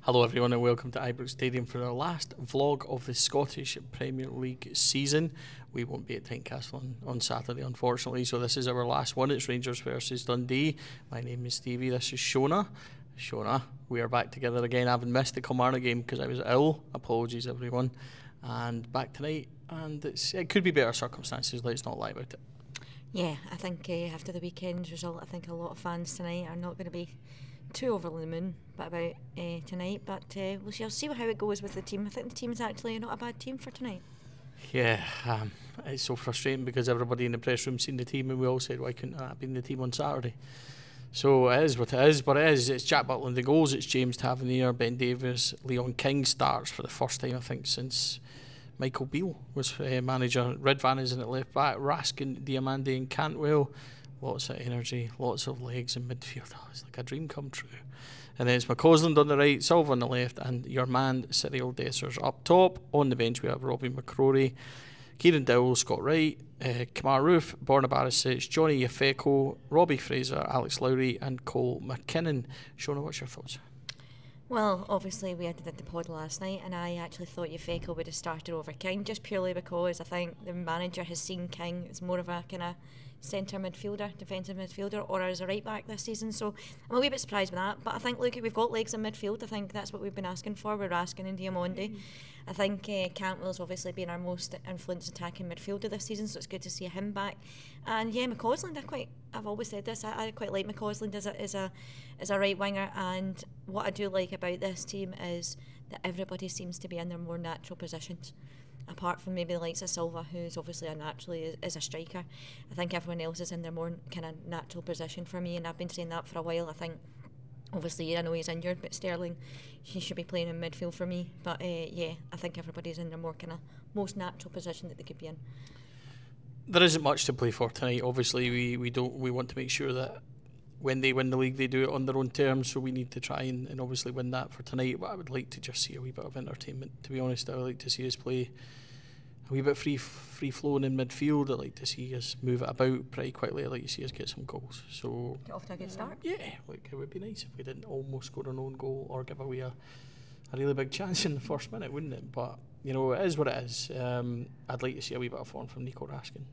Hello everyone and welcome to Ibrox Stadium for our last vlog of the Scottish Premier League season. We won't be at Tynecastle on Saturday unfortunately, so this is our last one. It's Rangers versus Dundee. My name is Stevie, this is Shona. Shona, we are back together again. I haven't missed the Kilmarnock game because I was ill. Apologies everyone. And back tonight, and it could be better circumstances, let's not lie about it. Yeah, I think after the weekend's result, I think a lot of fans tonight are not going to be too over the moon about tonight, but we'll see how it goes with the team. I think the team's actually not a bad team for tonight. Yeah, it's so frustrating because everybody in the press room seen the team and we all said, why couldn't that have been the team on Saturday? So it is what it is, but it is. It's Jack Butland the goals, it's James Tavernier, Ben Davies, Leon King starts for the first time I think since Michael Beale was manager. Ridvan is in at left back, Raskin, Diamande and Cantwell. Lots of energy, lots of legs in midfield. Oh, it's like a dream come true. And then it's McCausland on the right, Silva on the left, and your man Cyril Dessers up top. On the bench we have Robbie McCrory, Kieran Dowell, Scott Wright, Kamar Roof, Borna Barisic, Johnny Yefeko, Robbie Fraser, Alex Lowry and Cole McKinnon. Shona, what's your thoughts? Well, obviously we did the pod last night and I actually thought Yefeko would have started over King just purely because I think the manager has seen King as more of a kind of centre midfielder, defensive midfielder, or as a right back this season, so I'm a wee bit surprised with that. But I think, look, we've got legs in midfield. I think that's what we've been asking for. We're asking in Diamande. I think Cantwell's obviously been our most influenced attacking midfielder this season, so it's good to see him back. And yeah, McCausland, I've always said this, I quite like McCausland as a right winger, and what I do like about this team is that everybody seems to be in their more natural positions. Apart from maybe the likes of Silva, who's obviously is a striker, I think everyone else is in their more kind of natural position for me, and I've been saying that for a while. I think, obviously, I know he's injured, but Sterling, he should be playing in midfield for me. But yeah, I think everybody's in their more kind of most natural position that they could be in. There isn't much to play for tonight. Obviously, we want to make sure that when they win the league, they do it on their own terms. So we need to try and obviously win that for tonight. But I would like to just see a wee bit of entertainment. To be honest, I would like to see us play a wee bit free flowing in midfield. I'd like to see us move it about pretty quickly. I'd like to see us get some goals. So get off to a good start. Yeah, like it would be nice if we didn't almost score an own goal or give away a really big chance in the first minute, wouldn't it? But you know, it is what it is. I'd like to see a wee bit of form from Nico Raskin.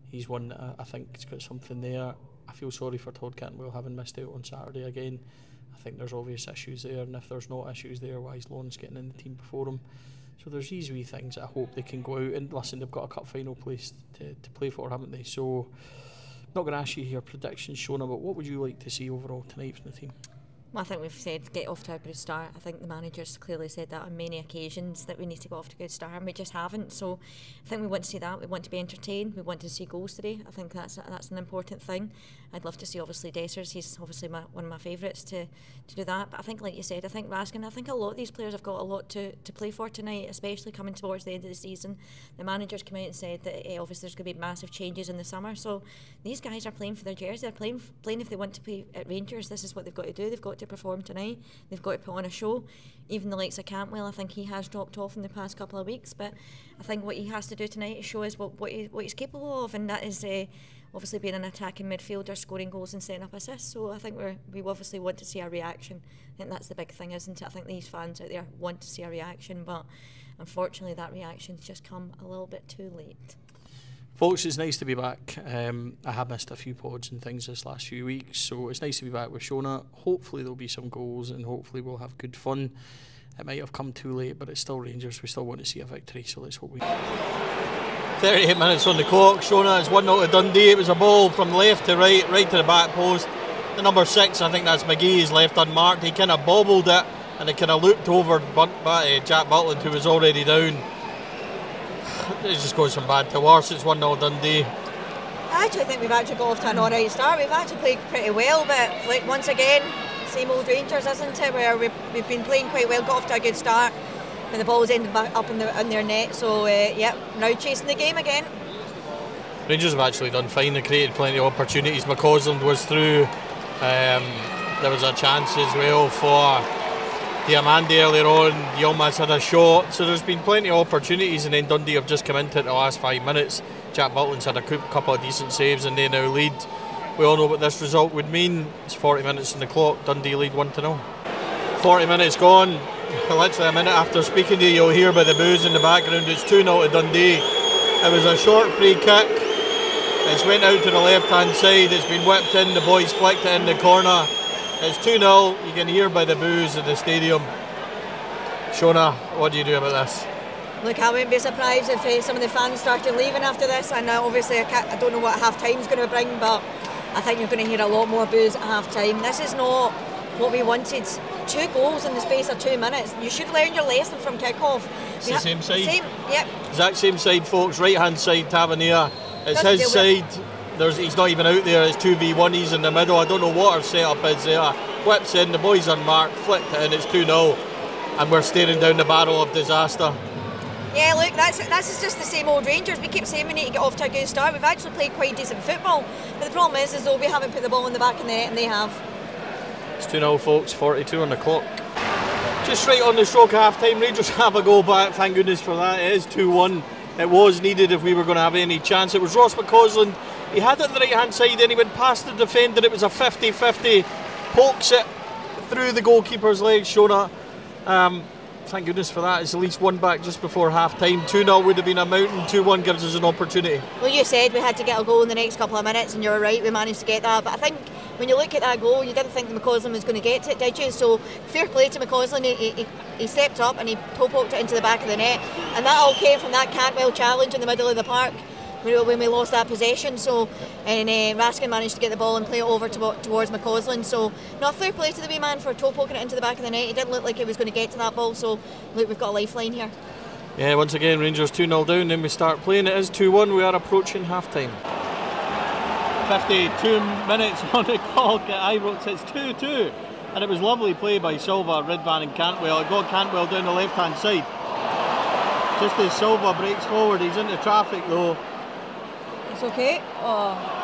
He's one that I think has got something there. I feel sorry for Todd Cantwell having missed out on Saturday again. I think there's obvious issues there, and if there's not issues there, why is Lawrence getting in the team before him? So there's these wee things that I hope they can go out and listen. They've got a cup final place to play for, haven't they? So I'm not going to ask you your predictions, Shona, but what would you like to see overall tonight from the team? Well, I think we've said get off to a good start. I think the manager's clearly said that on many occasions that we need to go off to a good start, and we just haven't. So I think we want to see that. We want to be entertained. We want to see goals today. I think that's an important thing. I'd love to see obviously Dessers. He's obviously one of my favourites to do that. But I think, like you said, I think Raskin. I think a lot of these players have got a lot to play for tonight, especially coming towards the end of the season. The manager's come out and said that obviously there's going to be massive changes in the summer. So these guys are playing for their jersey. They're playing if they want to play at Rangers. This is what they've got to do. They've got to perform tonight. They've got to put on a show. Even the likes of Cantwell, I think he has dropped off in the past couple of weeks, but I think what he has to do tonight is show us what he's capable of, and that is obviously being an attacking midfielder, scoring goals and setting up assists. So I think we obviously want to see a reaction. I think that's the big thing, isn't it? I think these fans out there want to see a reaction, but unfortunately that reaction's just come a little bit too late. Folks, it's nice to be back. I have missed a few pods and things this last few weeks, so it's nice to be back with Shona. Hopefully there'll be some goals and hopefully we'll have good fun. It might have come too late, but it's still Rangers. We still want to see a victory, so let's hope we... 38 minutes on the clock. Shona, it's 1-0 to Dundee. It was a ball from left to right, right to the back post. The number 6, I think that's McGee, is left unmarked. He kind of bobbled it and it kind of looped over Jack Butland, who was already down. It just goes from bad to worse. It's 1-0 Dundee. I actually think we've actually got off to an alright start. We've actually played pretty well, but like once again, same old Rangers, isn't it? Where we've been playing quite well, got off to a good start, and the ball's ended back up in their net. So yeah, now chasing the game again. Rangers have actually done fine. They created plenty of opportunities. McCausland was through. There was a chance as well for Diamande earlier on. Yilmaz had a shot, so there's been plenty of opportunities, and then Dundee have just come into it the last 5 minutes. Jack Butland's had a couple of decent saves and they now lead. We all know what this result would mean. It's 40 minutes on the clock. Dundee lead 1-0. 40 minutes gone. Literally a minute after speaking to you, you'll hear by the boos in the background. It's 2-0 to Dundee. It was a short free kick. It's went out to the left hand side. It's been whipped in. The boys flicked it in the corner. It's 2-0. You can hear by the boos at the stadium. Shona, what do you do about this? Look, I wouldn't be surprised if some of the fans started leaving after this, and obviously I don't know what half time's going to bring, but I think you're going to hear a lot more boos at half time. This is not what we wanted. 2 goals in the space of 2 minutes. You should learn your lesson from kick-off. It's the same side? Yep. Exact same side, folks. Right hand side, Tavernier. It's his side. He's not even out there. It's 2v1. He's in the middle. I don't know what our setup is there. Whips in. The boys unmarked. Flicked it in. It's 2-0. And we're staring down the barrel of disaster. Yeah, look, that's just the same old Rangers. We keep saying we need to get off to a good start. We've actually played quite decent football. But the problem is though, we haven't put the ball in the back of the net, and they have. It's 2-0, folks. 42 on the clock. Just right on the stroke of half time. Rangers have a goal back. Thank goodness for that. It is 2-1. It was needed if we were going to have any chance. It was Ross McCausland. He had it on the right hand side, and he went past the defender. It was a 50-50. Pokes it through the goalkeeper's legs. Shona. Thank goodness for that. It's at least one back just before half time. 2-0 would have been a mountain. 2-1 gives us an opportunity. Well, you said we had to get a goal in the next couple of minutes, and you were right, we managed to get that. But I think when you look at that goal, you didn't think that McCausland was going to get to it, did you? So fair play to McCausland. He stepped up and he toe poked it into the back of the net, and that all came from that Cantwell challenge in the middle of the park when we lost that possession. So and Raskin managed to get the ball and play it over towards McCausland. So no, fair play to the wee man for toe poking it into the back of the net. It didn't look like he was going to get to that ball. So look, we've got a lifeline here. Yeah, once again Rangers 2-0 down. Then we start playing. It is 2-1. We are approaching half time. 52 minutes on the clock at Ibrox. It's 2-2, and it was lovely play by Silva, Ridvan and Cantwell. It got Cantwell down the left hand side. Just as Silva breaks forward, he's into traffic though. It's okay. Oh.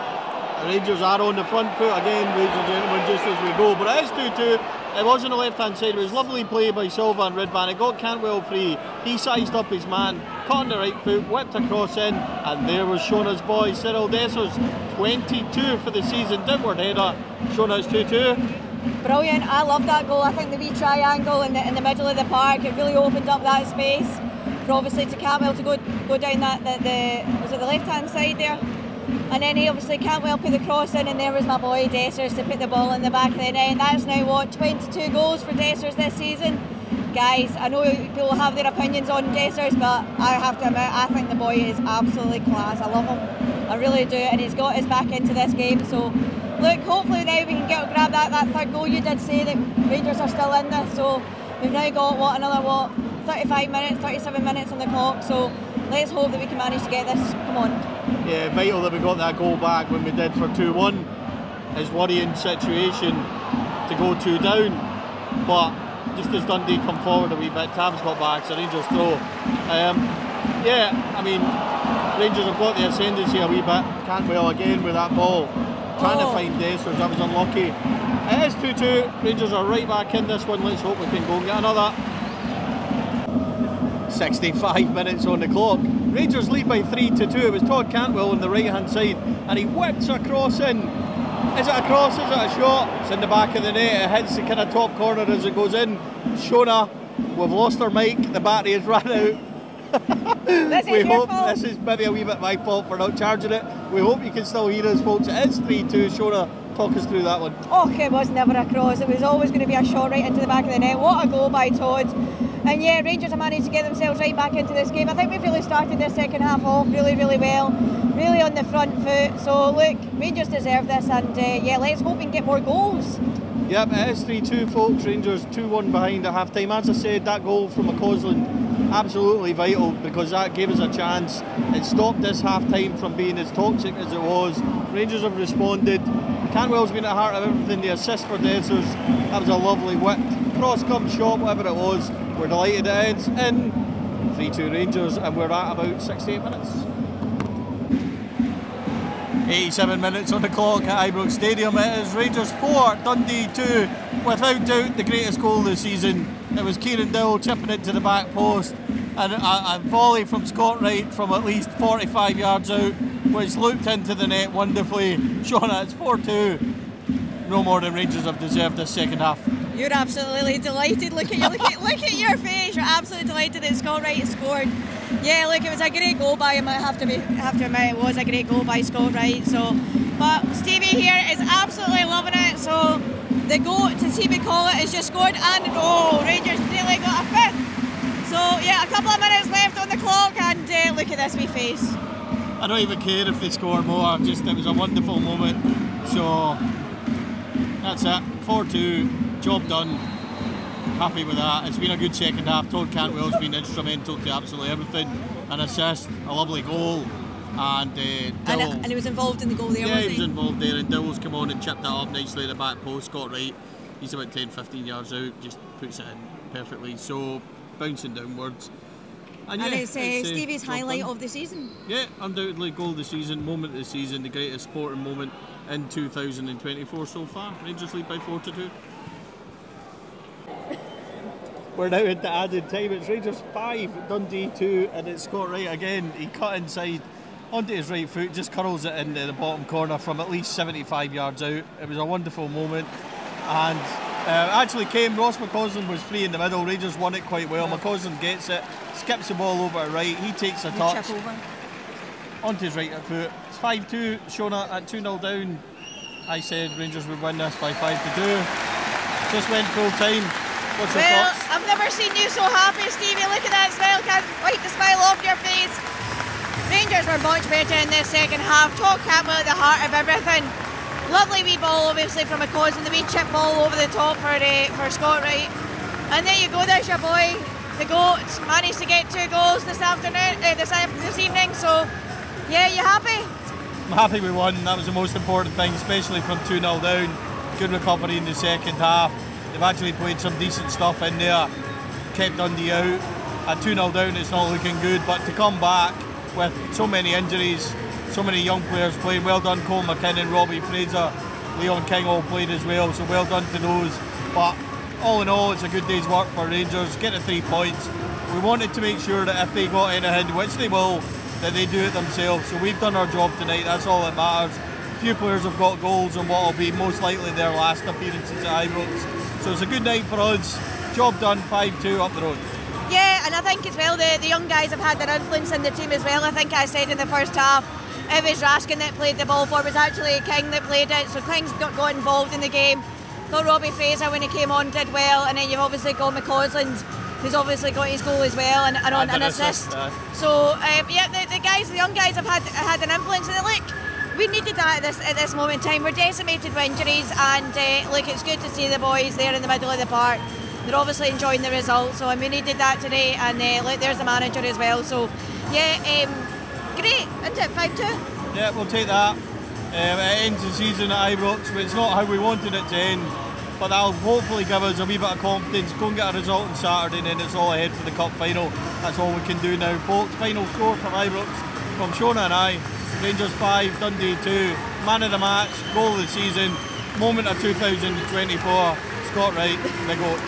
The Rangers are on the front foot again, ladies and gentlemen, just as we go. But it is 2-2. It was on the left hand side. It was lovely play by Silva and Ridvan. It got Cantwell free. He sized up his man, caught on the right foot, whipped across in, and there was Shona's boy, Cyril Dessers, 22 for the season, downward header. Shona's 2-2. Brilliant. I love that goal. I think the wee triangle in the middle of the park, it really opened up that space for obviously to Cantwell to go down was it the left hand side there, and then he obviously Cantwell put the cross in, and there was my boy Dessers to put the ball in the back of the net. That's now what, 22 goals for Dessers this season. Guys, I know people have their opinions on Dessers, but I have to admit, I think the boy is absolutely class. I love him, I really do, and he's got us back into this game. So look, hopefully now we can grab that third goal. You did say that Rangers are still in this, so we've now got another 35 minutes, 37 minutes on the clock, so let's hope that we can manage to get this. Come on. Yeah, vital that we got that goal back when we did for 2-1. It's worrying situation to go 2 down, but just as Dundee come forward a wee bit, Tabs got back, so Rangers throw. Yeah, I mean, Rangers have got the ascendancy a wee bit. Cantwell again with that ball, trying to find Dessers. That was unlucky. It is 2-2. Rangers are right back in this one. Let's hope we can go and get another. 65 minutes on the clock. Rangers lead by 3-2. It was Todd Cantwell on the right hand side, and he whips a cross in. Is it a cross? Is it a shot? It's in the back of the net. It hits the kind of top corner as it goes in. Shona, we've lost our mic. The battery has run out. We hope this is maybe a wee bit my fault for not charging it. We hope you can still hear us, folks. It is 3-2. Shona, talk us through that one. Oh, it was never a cross. It was always going to be a shot right into the back of the net. What a goal by Todd. And yeah, Rangers have managed to get themselves right back into this game. I think we've really started this second half off really, really well. Really on the front foot. So look, Rangers deserve this, and yeah, let's hope we can get more goals. Yep, it is 3-2, folks. Rangers 2-1 behind at half time. As I said, that goal from McCausland, absolutely vital, because that gave us a chance. It stopped this half time from being as toxic as it was. Rangers have responded. Cantwell's been at the heart of everything. The assist for Dessers, that was a lovely whip. Cross come shot, whatever it was. We're delighted it ends in 3-2 Rangers, and we're at about 68 minutes. 87 minutes on the clock at Ibrox Stadium. It is Rangers 4, Dundee 2. Without doubt the greatest goal this season. It was Kieran Dowell chipping it to the back post, and a volley from Scott Wright from at least 45 yards out, which looped into the net wonderfully. Shona, it's 4-2. No more than Rangers have deserved this second half. You're absolutely delighted. Look at your face. You're absolutely delighted that Scott Wright scored. Yeah, look, it was a great goal by him. I have to admit, it was a great goal by Scott Wright. So, but Stevie here is absolutely loving it. So the goal to see me call it is just scored, and Rangers nearly got a fifth. So yeah, a couple of minutes left on the clock, and look at this wee face. I don't even care if they score more. It was a wonderful moment. So that's it. 4-2. Job done. Happy with that. It's been a good second half. Todd Cantwell's been instrumental to absolutely everything. An assist, a lovely goal, and Dill. And he was involved in the goal there, yeah, wasn't he? He was involved there, and Dill's come on and chipped it up nicely at the back post. Scott Wright, he's about 10-15 yards out, just puts it in perfectly. So bouncing downwards. And it's Stevie's highlight of the season. Yeah, undoubtedly goal of the season, moment of the season, the greatest sporting moment in 2024 so far. Rangers lead by 4-2. We're now into added time. It's Rangers 5, Dundee 2, and it's Scott Wright again. He cut inside onto his right foot, just curls it into the bottom corner from at least 75 yards out. It was a wonderful moment, and actually Ross McCausland was free in the middle. Rangers won it quite well. McCausland gets it, skips the ball over to Wright. He takes a touch onto his right foot. It's 5-2. Shona at 2-0 down. I said Rangers would win this by 5-2. Just went full time. What's your thoughts? I've never seen you so happy, Stevie. Look at that smile. Can't wipe the smile off your face. Rangers were much better in the second half. Todd Cantwell at the heart of everything. Lovely wee ball, obviously, from McCausland. The wee chip ball over the top for Scott Wright. And there you go. There's your boy, the GOAT. Managed to get 2 goals this evening. So, yeah, you happy? I'm happy we won. That was the most important thing, especially from 2-0 down. Good recovery in the second half. They've actually played some decent stuff in there, kept Dundee out. At 2-0 down, it's not looking good, but to come back with so many injuries, so many young players playing, well done Cole McKinnon, Robbie Fraser, Leon King all played as well, so well done to those. But all in all, it's a good day's work for Rangers, get the 3 points. We wanted to make sure that if they got anything, which they will, that they do it themselves. So we've done our job tonight, that's all that matters. Few players have got goals on what will be most likely their last appearances at Ibrox. So it's a good night for us. Job done, 5-2 up the road. Yeah, and I think as well the young guys have had their influence in the team as well. I think I said in the first half, it was Raskin that played the ball for. It was actually King that played it. So King's got involved in the game. Thought Robbie Fraser when he came on did well, and then you've obviously got McCausland, who's obviously got his goal as well, and on an assist. So yeah, the young guys have had an influence, and look, we needed that at this moment in time. We're decimated by injuries, and look, it's good to see the boys there in the middle of the park. They're obviously enjoying the result, so we needed that today, and look, there's the manager as well. So yeah, great, isn't it? 5-2. Yeah, we'll take that. It ends the season at Ibrox, but it's not how we wanted it to end. But that'll hopefully give us a wee bit of confidence. Go and get a result on Saturday, and then it's all ahead for the cup final. That's all we can do now, folks. Final score from Ibrox from Shona and I. Rangers 5, Dundee 2. Man of the match, goal of the season, moment of 2024. Scott Wright, the GOAT.